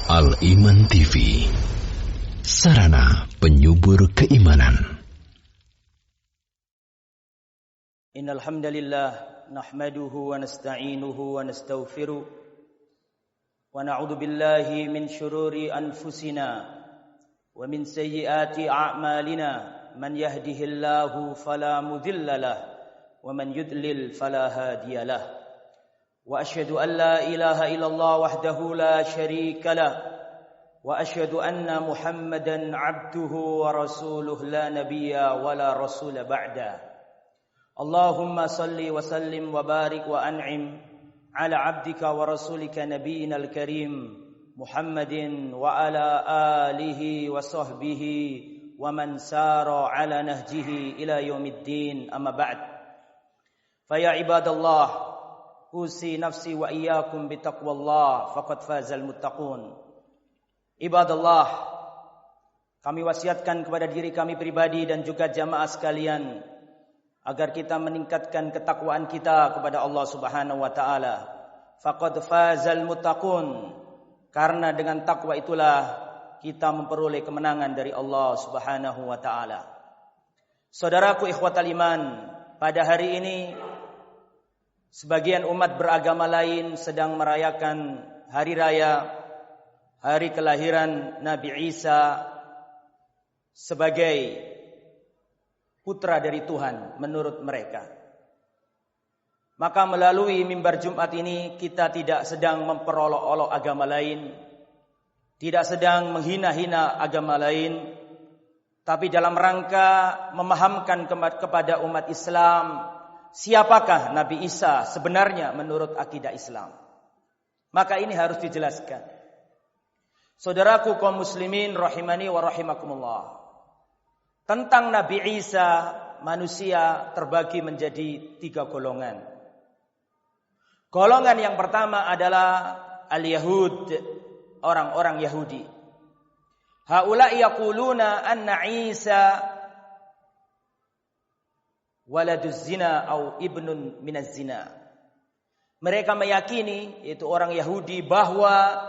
Al-Iman TV, sarana penyubur keimanan. Innal hamdalillah nahmaduhu wa nasta'inuhu wa nastaghfiruh wa na'udzu billahi min shururi anfusina wa min sayyiati a'malina. Man yahdihillahu fala mudilla lahu wa man yudlil fala hadiya lahu. Wa asyhadu an la ilaha illallah wahdahu la syarika lah wa asyhadu anna Muhammadan abduhu wa rasuluh la nabiyya wa la rasula ba'da. Allahumma salli wa sallim wa barik wa an'im ala abdika wa rasulika nabiyyina al-karim Muhammadin wa ala alihi wa sahbihi wa man sara ala nahjihi ila yaumiddin, amma ba'd. Fa ya ibadallah, usi nafsi wa iyyakum bitaqwallah faqad fazal muttaqun. Ibadallah, kami wasiatkan kepada diri kami pribadi dan juga jamaah sekalian agar kita meningkatkan ketakwaan kita kepada Allah Subhanahu wa taala. Faqad fazal muttaqun, karena dengan takwa itulah kita memperoleh kemenangan dari Allah Subhanahu wa taala. Saudaraku ikhwatal iman, pada hari ini sebagian umat beragama lain sedang merayakan hari raya, hari kelahiran Nabi Isa sebagai putra dari Tuhan menurut mereka. Maka melalui mimbar Jumat ini kita tidak sedang memperolok-olok agama lain, tidak sedang menghina-hina agama lain, tapi dalam rangka memahamkan kepada umat Islam siapakah Nabi Isa sebenarnya menurut akidah Islam. Maka ini harus dijelaskan. Saudaraku kaum muslimin rahimani wa rahimakumullah. Tentang Nabi Isa, manusia terbagi menjadi 3 golongan. Golongan yang pertama adalah al-Yahud, orang-orang Yahudi. Haula'i yaquluna anna Isa waladuz zina au ibnun minaz zina. Mereka meyakini, yaitu orang Yahudi, bahwa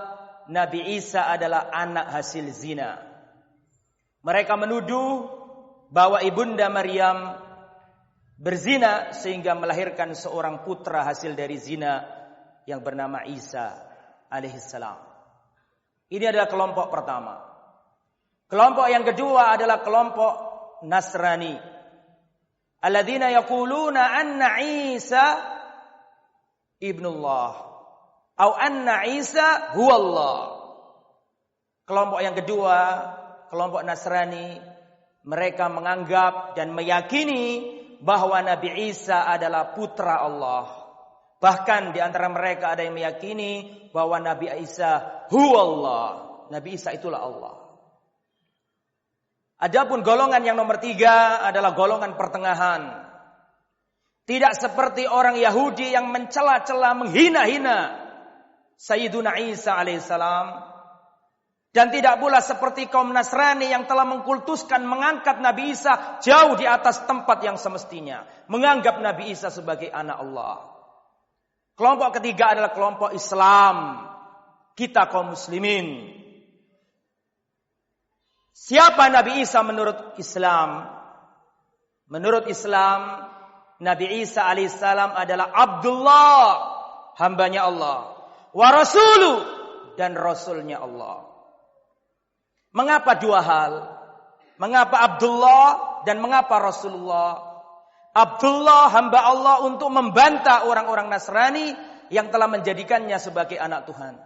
Nabi Isa adalah anak hasil zina. Mereka menuduh bahwa ibunda Maryam berzina sehingga melahirkan seorang putra hasil dari zina yang bernama Isa alaihissalam. Ini adalah kelompok pertama. Kelompok yang kedua adalah kelompok Nasrani. Alladzina yaquluna anna Isa ibnullah atau anna Isa huwallah. Kelompok yang kedua, kelompok Nasrani, mereka menganggap dan meyakini bahwa Nabi Isa adalah putra Allah. Bahkan di antara mereka ada yang meyakini bahwa Nabi Isa huwallah. Nabi Isa itulah Allah. Adapun golongan yang nomor 3 adalah golongan pertengahan. Tidak seperti orang Yahudi yang mencela-cela, menghina-hina Sayyiduna Isa alaihissalam. Dan tidak pula seperti kaum Nasrani yang telah mengkultuskan, mengangkat Nabi Isa jauh di atas tempat yang semestinya. Menganggap Nabi Isa sebagai anak Allah. Kelompok ketiga adalah kelompok Islam. Kita kaum muslimin. Siapa Nabi Isa menurut Islam? Menurut Islam, Nabi Isa alaihissalam adalah Abdullah, hambanya Allah, wa rasuluh, dan rasulnya Allah. Mengapa 2 hal? Mengapa Abdullah dan mengapa Rasulullah? Abdullah, hamba Allah, untuk membantah orang-orang Nasrani yang telah menjadikannya sebagai anak Tuhan.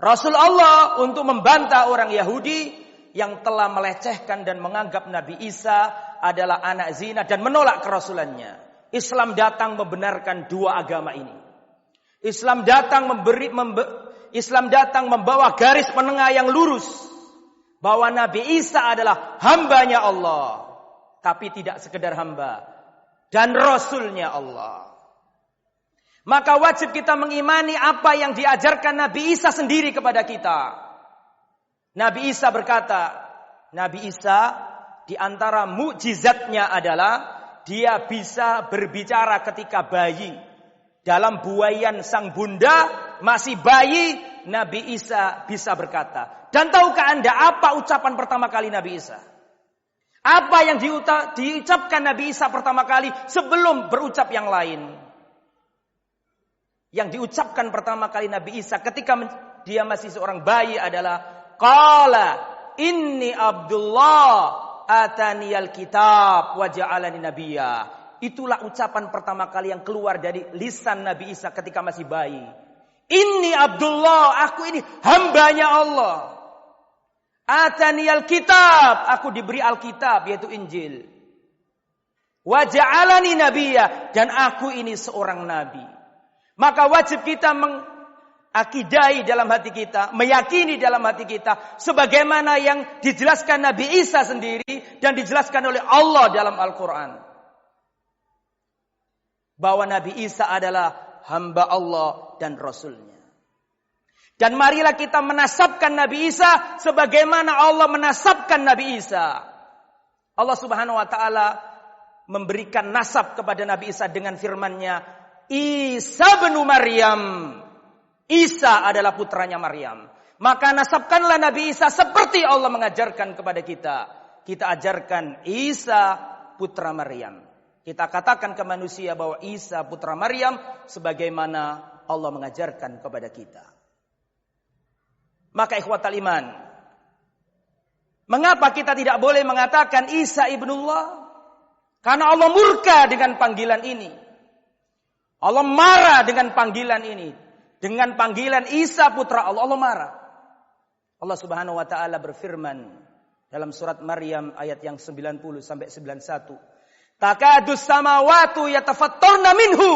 Rasul Allah untuk membantah orang Yahudi yang telah melecehkan dan menganggap Nabi Isa adalah anak zina dan menolak kerasulannya. Islam datang membenarkan 2 agama ini. Islam datang membawa garis penengah yang lurus, bahwa Nabi Isa adalah hambanya Allah, tapi tidak sekedar hamba, dan rasulnya Allah. Maka wajib kita mengimani apa yang diajarkan Nabi Isa sendiri kepada kita. Nabi Isa berkata, Nabi Isa di antara mukjizatnya adalah dia bisa berbicara ketika bayi. Dalam buaian sang bunda, masih bayi, Nabi Isa bisa berkata. Dan tahukah Anda apa ucapan pertama kali Nabi Isa? Apa yang diucapkan Nabi Isa pertama kali sebelum berucap yang lain? Yang diucapkan pertama kali Nabi Isa ketika dia masih seorang bayi adalah qala inni Abdullah ataniyal kitab wa ja'alani nabiyya. Itulah ucapan pertama kali yang keluar dari lisan Nabi Isa ketika masih bayi. Inni Abdullah, aku ini hambanya Allah. Ataniyal kitab, aku diberi Alkitab yaitu Injil. Wa ja'alani nabiyya, dan aku ini seorang nabi. Maka wajib kita mengakidai dalam hati kita, meyakini dalam hati kita sebagaimana yang dijelaskan Nabi Isa sendiri dan dijelaskan oleh Allah dalam Al-Qur'an. Bahwa Nabi Isa adalah hamba Allah dan Rasulnya. Dan marilah kita menasabkan Nabi Isa sebagaimana Allah menasabkan Nabi Isa. Allah Subhanahu wa taala memberikan nasab kepada Nabi Isa dengan firman-Nya, Isa bin Maryam. Isa adalah putranya Maryam. Maka nasabkanlah Nabi Isa seperti Allah mengajarkan kepada kita. Kita ajarkan Isa putra Maryam. Kita katakan ke manusia bahwa Isa putra Maryam sebagaimana Allah mengajarkan kepada kita. Maka ikhwatal iman, mengapa kita tidak boleh mengatakan Isa ibnullah? Karena Allah murka dengan panggilan ini. Allah marah dengan panggilan ini. Dengan panggilan Isa putra Allah, Allah marah. Allah Subhanahu wa taala berfirman dalam surat Maryam ayat yang 90 sampai 91. Takadus samawati yatafattarna minhu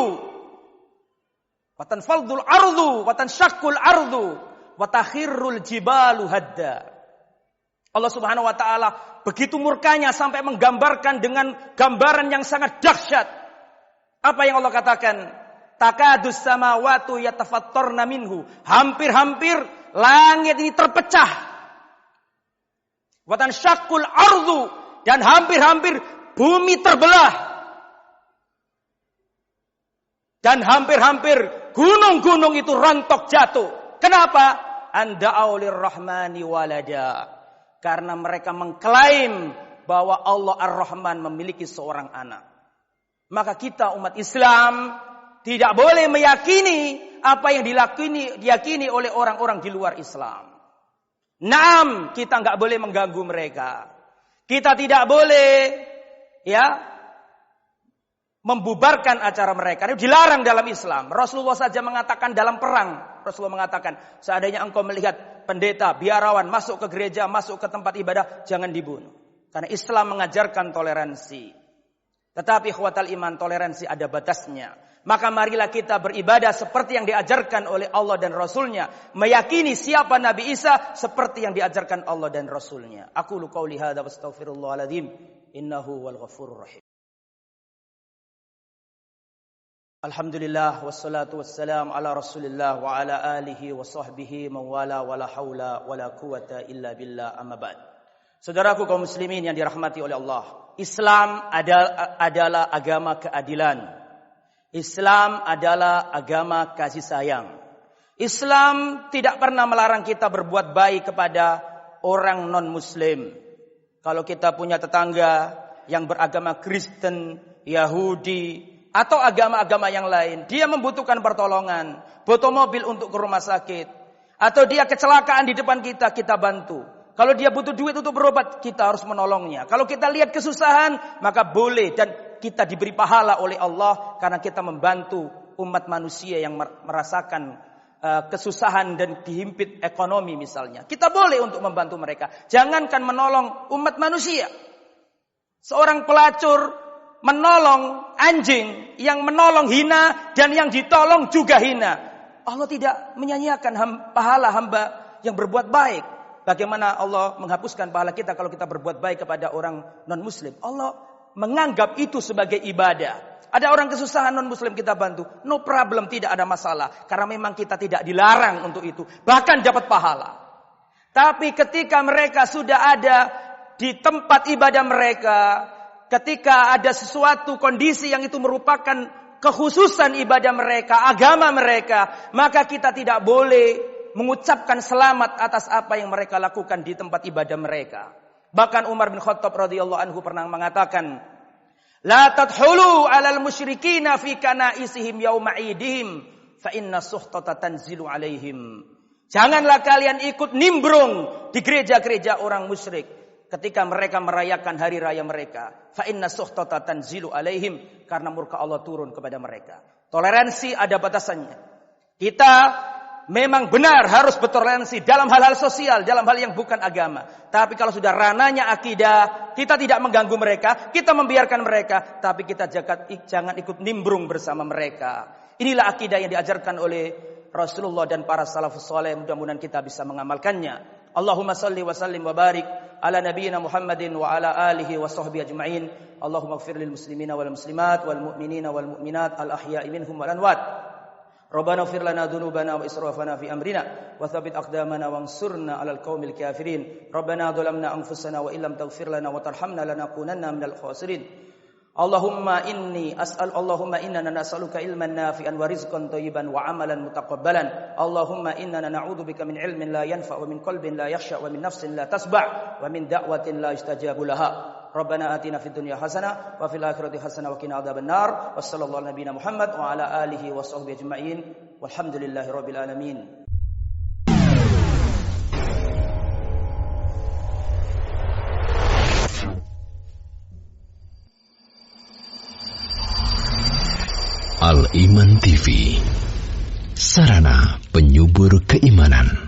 wa tanfaldul ardu wa tanshaqqul ardu wa takhirrul jibalu hadda. Allah Subhanahu wa taala begitu murkanya sampai menggambarkan dengan gambaran yang sangat dahsyat. Apa yang Allah katakan? Takadus samawati yatafattarna minhu. Hampir-hampir langit ini terpecah. Wa tanshaqqul ardu, dan hampir-hampir bumi terbelah. Dan hampir-hampir gunung-gunung itu rontok jatuh. Kenapa? Anda'au lirrahmani walada. Karena mereka mengklaim bahwa Allah Ar-Rahman memiliki seorang anak. Maka kita umat Islam tidak boleh meyakini apa yang diyakini oleh orang-orang di luar Islam. Naam, kita enggak boleh mengganggu mereka. Kita tidak boleh membubarkan acara mereka. Ini dilarang dalam Islam. Rasulullah saja mengatakan dalam perang. Rasulullah mengatakan, seandainya engkau melihat pendeta, biarawan masuk ke gereja, masuk ke tempat ibadah, jangan dibunuh. Karena Islam mengajarkan toleransi. Tetapi ikhwatal iman, toleransi ada batasnya. Maka marilah kita beribadah seperti yang diajarkan oleh Allah dan Rasulnya. Meyakini siapa Nabi Isa seperti yang diajarkan Allah dan Rasulnya. Aqulu qauli hadza wa astaghfirullahaladzim. Innahu wal ghafurur rahim. Alhamdulillah wassalatu wassalam ala Rasulillah wa ala alihi wa sahbihi mawala wala haula wala quwata illa billah, amma ba'd. Saudaraku kaum muslimin yang dirahmati oleh Allah, Islam adalah agama keadilan. Islam adalah agama kasih sayang. Islam tidak pernah melarang kita berbuat baik kepada orang non-muslim. Kalau kita punya tetangga yang beragama Kristen, Yahudi, atau agama-agama yang lain, dia membutuhkan pertolongan, butuh mobil untuk ke rumah sakit, atau dia kecelakaan di depan kita, kita bantu. Kalau dia butuh duit untuk berobat, kita harus menolongnya. Kalau kita lihat kesusahan, maka boleh dan kita diberi pahala oleh Allah karena kita membantu umat manusia yang merasakan kesusahan dan dihimpit ekonomi misalnya. Kita boleh untuk membantu mereka. Jangankan menolong umat manusia. Seorang pelacur menolong anjing, yang menolong hina dan yang ditolong juga hina. Allah tidak menyanyiakan pahala hamba yang berbuat baik. Bagaimana Allah menghapuskan pahala kita kalau kita berbuat baik kepada orang non-muslim? Allah menganggap itu sebagai ibadah. Ada orang kesusahan non-muslim kita bantu, no problem, tidak ada masalah. Karena memang kita tidak dilarang untuk itu, bahkan dapat pahala. Tapi ketika mereka sudah ada di tempat ibadah mereka, ketika ada sesuatu kondisi yang itu merupakan kekhususan ibadah mereka, agama mereka, maka kita tidak boleh mengucapkan selamat atas apa yang mereka lakukan di tempat ibadah mereka. Bahkan Umar bin Khattab radhiyallahu anhu pernah mengatakan, la tadkhulu 'alal musyrikina fi kanaisihim yauma 'idihim fa inna suhtata tanzilu 'alaihim. Janganlah kalian ikut nimbrung di gereja-gereja orang musyrik ketika mereka merayakan hari raya mereka. Fa inna suhtata tanzilu 'alaihim, karena murka Allah turun kepada mereka. Toleransi ada batasannya. Kita memang benar harus bertoleransi dalam hal-hal sosial, dalam hal yang bukan agama. Tapi kalau sudah ranahnya akidah, kita tidak mengganggu mereka, kita membiarkan mereka, tapi kita jangan ikut nimbrung bersama mereka. Inilah akidah yang diajarkan oleh Rasulullah dan para salafus saleh. Mudah-mudahan kita bisa mengamalkannya. Allahumma salli wa sallim wa barik ala nabiyyina Muhammadin wa ala alihi wa sahbihi ajma'in. Allahumma ighfir lil muslimina wal muslimat wal mu'minina wal mu'minat al ahya'i minhum wal amwat. Rabbana ighfir lana dhunubana wa israfana fi amrina wa thabbit aqdamana wansurna 'alal qaumil kafirin. Rabbana dhalamna anfusana wa illam taghfir lana wa tarhamna lanakunanna minal khasirin. Allahumma innana nas'aluka ilman nafi'an wa rizqan thayyiban wa amalan mutaqabbalan. Allahumma innana na'udzubika min ilmin la yanfa' wa min qalbin la yakhsha' wa min nafsin la tasba' wa min da'watin la yustajabu laha. Rabbana atina fid dunya hasanah wa fil akhirati hasanah wa qina adzabannar. Wassallallahu ala nabiyyina Muhammad wa ala alihi wa sahbihi ajma'in. Walhamdulillahirabbil alamin. Al-Iman TV, sarana penyubur keimanan.